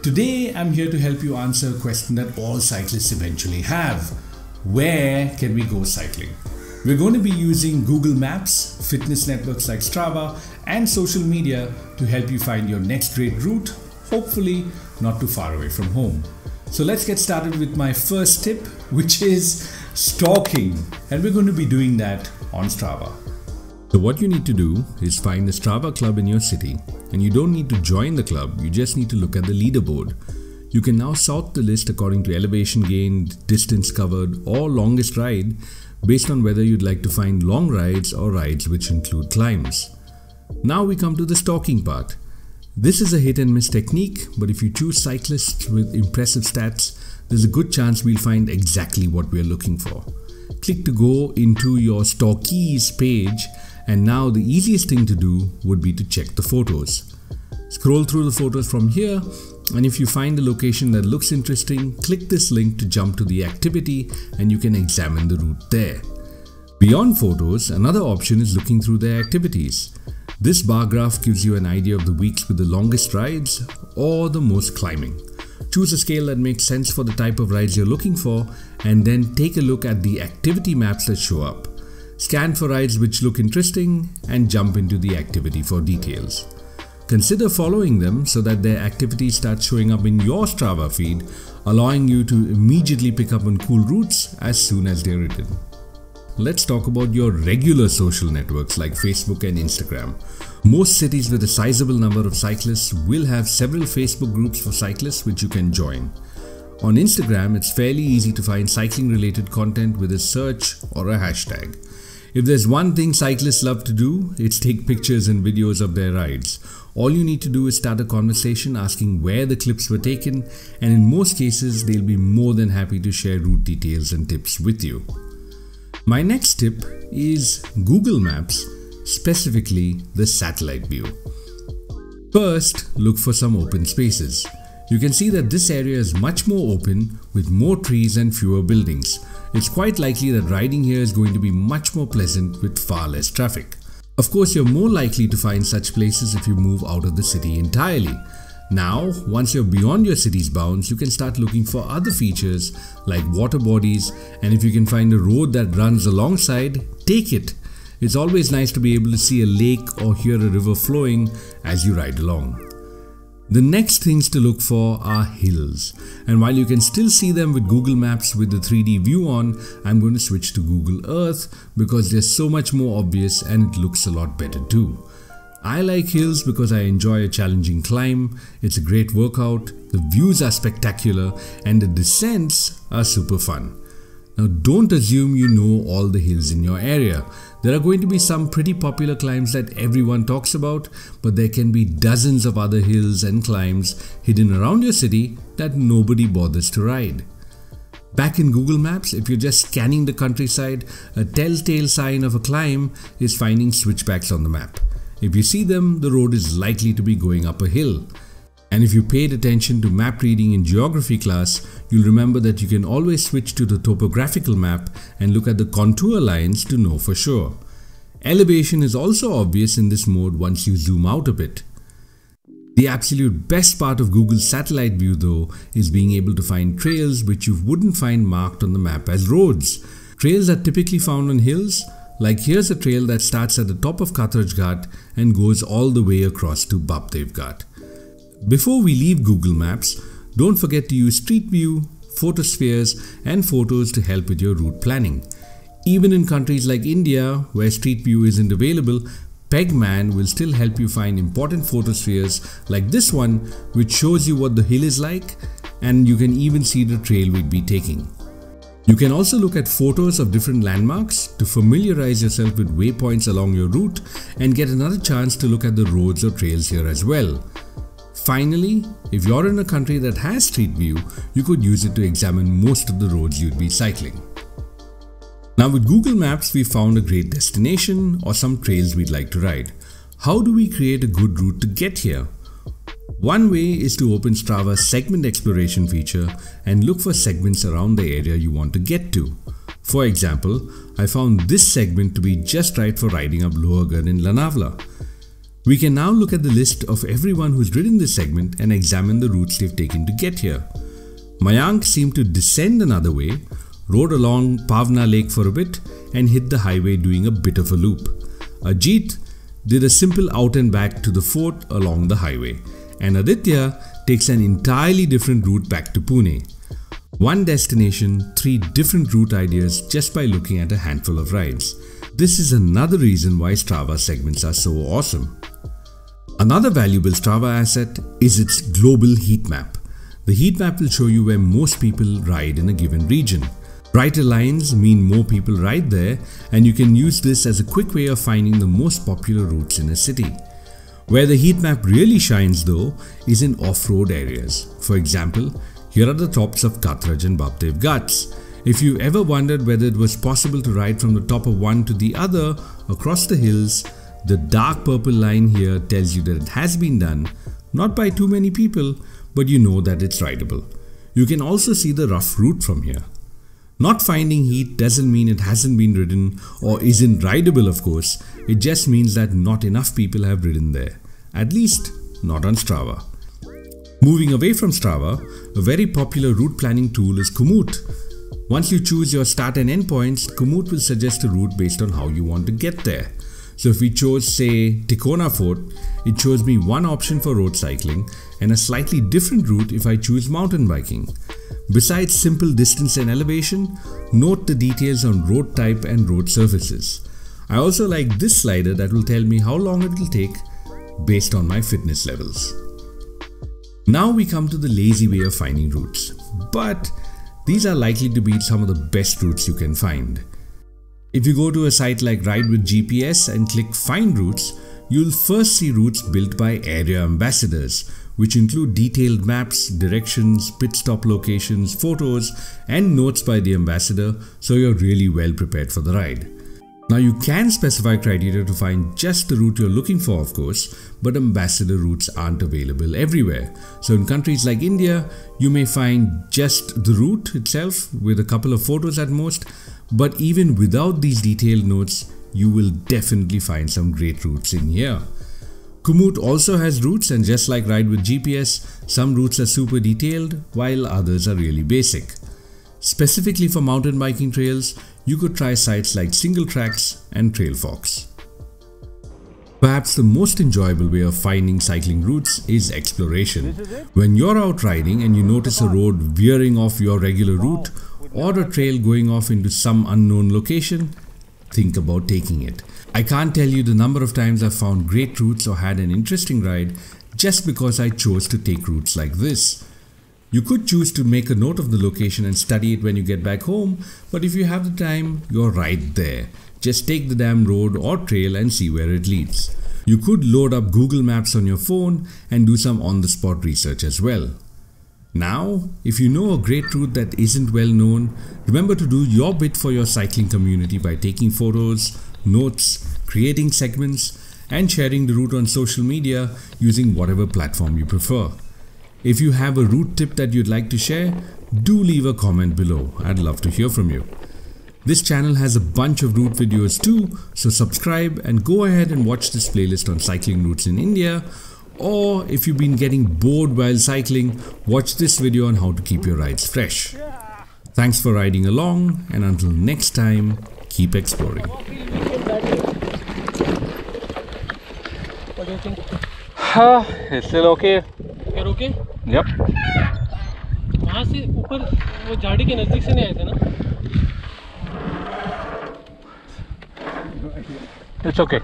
Today I'm here to help you answer a question that all cyclists eventually have. Where can we go cycling? We're going to be using Google Maps, fitness networks like Strava, and social media to help you find your next great route, hopefully not too far away from home. So let's get started with my first tip, which is stalking, and we're going to be doing that on Strava. So what you need to do is find a Strava club in your city, and you don't need to join the club, you just need to look at the leaderboard. You can now sort the list according to elevation gained, distance covered, or longest ride based on whether you'd like to find long rides or rides which include climbs. Now we come to the stalking part. This is a hit and miss technique, but if you choose cyclists with impressive stats, there's a good chance we'll find exactly what we're looking for. Click to go into your Stalkies page, and now the easiest thing to do would be to check the photos. Scroll through the photos from here, and if you find a location that looks interesting, click this link to jump to the activity and you can examine the route there. Beyond photos, another option is looking through their activities. This bar graph gives you an idea of the weeks with the longest rides or the most climbing. Choose a scale that makes sense for the type of rides you're looking for, and then take a look at the activity maps that show up. Scan for rides which look interesting and jump into the activity for details. Consider following them so that their activities start showing up in your Strava feed, allowing you to immediately pick up on cool routes as soon as they're written. Let's talk about your regular social networks like Facebook and Instagram. Most cities with a sizable number of cyclists will have several Facebook groups for cyclists which you can join. On Instagram, it's fairly easy to find cycling related content with a search or a hashtag. If there's one thing cyclists love to do, it's take pictures and videos of their rides. All you need to do is start a conversation asking where the clips were taken, and in most cases they'll be more than happy to share route details and tips with you. My next tip is Google Maps, specifically the satellite view. First, look for some open spaces. You can see that this area is much more open with more trees and fewer buildings. It's quite likely that riding here is going to be much more pleasant with far less traffic. Of course, you're more likely to find such places if you move out of the city entirely. Now, once you're beyond your city's bounds, you can start looking for other features like water bodies, and if you can find a road that runs alongside, take it. It's always nice to be able to see a lake or hear a river flowing as you ride along. The next things to look for are hills, and while you can still see them with Google Maps with the 3D view on, I'm going to switch to Google Earth because they're so much more obvious and it looks a lot better too. I like hills because I enjoy a challenging climb, it's a great workout, the views are spectacular, and the descents are super fun. Now don't assume you know all the hills in your area. There are going to be some pretty popular climbs that everyone talks about, but there can be dozens of other hills and climbs hidden around your city that nobody bothers to ride. Back in Google Maps, if you're just scanning the countryside, a telltale sign of a climb is finding switchbacks on the map. If you see them, the road is likely to be going up a hill. And if you paid attention to map reading in geography class, you'll remember that you can always switch to the topographical map and look at the contour lines to know for sure. Elevation is also obvious in this mode once you zoom out a bit. The absolute best part of Google's satellite view though is being able to find trails which you wouldn't find marked on the map as roads. Trails are typically found on hills, like here's a trail that starts at the top of Kathraj Ghat and goes all the way across to Babdev Ghat. Before we leave Google Maps, don't forget to use Street View, PhotoSpheres and photos to help with your route planning. Even in countries like India, where Street View isn't available, Pegman will still help you find important photospheres like this one, which shows you what the hill is like, and you can even see the trail we'd be taking. You can also look at photos of different landmarks to familiarize yourself with waypoints along your route and get another chance to look at the roads or trails here as well. Finally, if you're in a country that has Street View, you could use it to examine most of the roads you'd be cycling. Now with Google Maps, we found a great destination or some trails we'd like to ride. How do we create a good route to get here? One way is to open Strava's segment exploration feature and look for segments around the area you want to get to. For example, I found this segment to be just right for riding up Lohargarh in Lonavala. We can now look at the list of everyone who's ridden this segment and examine the routes they've taken to get here. Mayank seemed to descend another way, rode along Pavna Lake for a bit and hit the highway doing a bit of a loop. Ajit did a simple out and back to the fort along the highway, and Aditya takes an entirely different route back to Pune. One destination, 3 different route ideas just by looking at a handful of rides. This is another reason why Strava segments are so awesome. Another valuable Strava asset is its global heat map. The heat map will show you where most people ride in a given region. Brighter lines mean more people ride there, and you can use this as a quick way of finding the most popular routes in a city. Where the heat map really shines though is in off-road areas. For example, here are the tops of Kathraj and Bapdev Ghats. If you ever wondered whether it was possible to ride from the top of one to the other across the hills, the dark purple line here tells you that it has been done, not by too many people, but you know that it's rideable. You can also see the rough route from here. Not finding heat doesn't mean it hasn't been ridden or isn't rideable, of course. It just means that not enough people have ridden there. At least, not on Strava. Moving away from Strava, a very popular route planning tool is Komoot. Once you choose your start and end points, Komoot will suggest a route based on how you want to get there. So if we chose, say, Tikona Fort, it shows me one option for road cycling and a slightly different route if I choose mountain biking. Besides simple distance and elevation, note the details on road type and road surfaces. I also like this slider that will tell me how long it will take based on my fitness levels. Now we come to the lazy way of finding routes, but these are likely to be some of the best routes you can find. If you go to a site like RideWithGPS and click Find Routes, you'll first see routes built by area ambassadors, which include detailed maps, directions, pit stop locations, photos, and notes by the ambassador, so you're really well prepared for the ride. Now you can specify criteria to find just the route you're looking for, of course, but ambassador routes aren't available everywhere. So in countries like India, you may find just the route itself with a couple of photos at most, but even without these detailed notes, you will definitely find some great routes in here. Komoot also has routes, and just like RideWithGPS, some routes are super detailed while others are really basic. Specifically for mountain biking trails, you could try sites like Singletracks and Trailforks. Perhaps the most enjoyable way of finding cycling routes is exploration. When you're out riding and you notice a road veering off your regular route or a trail going off into some unknown location, think about taking it. I can't tell you the number of times I've found great routes or had an interesting ride just because I chose to take routes like this. You could choose to make a note of the location and study it when you get back home, but if you have the time, you're right there. Just take the damn road or trail and see where it leads. You could load up Google Maps on your phone and do some on-the-spot research as well. Now, if you know a great route that isn't well known, remember to do your bit for your cycling community by taking photos, notes, creating segments, and sharing the route on social media using whatever platform you prefer. If you have a route tip that you'd like to share, do leave a comment below. I'd love to hear from you. This channel has a bunch of route videos too, so subscribe and go ahead and watch this playlist on cycling routes in India. Or if you've been getting bored while cycling, watch this video on how to keep your rides fresh. Thanks for riding along, and until next time, keep exploring. What do you think? It's still okay. You're okay? Yep. वहाँ से ऊपर वो झाड़ी के नज़दीक से नहीं आए थे ना? It's okay.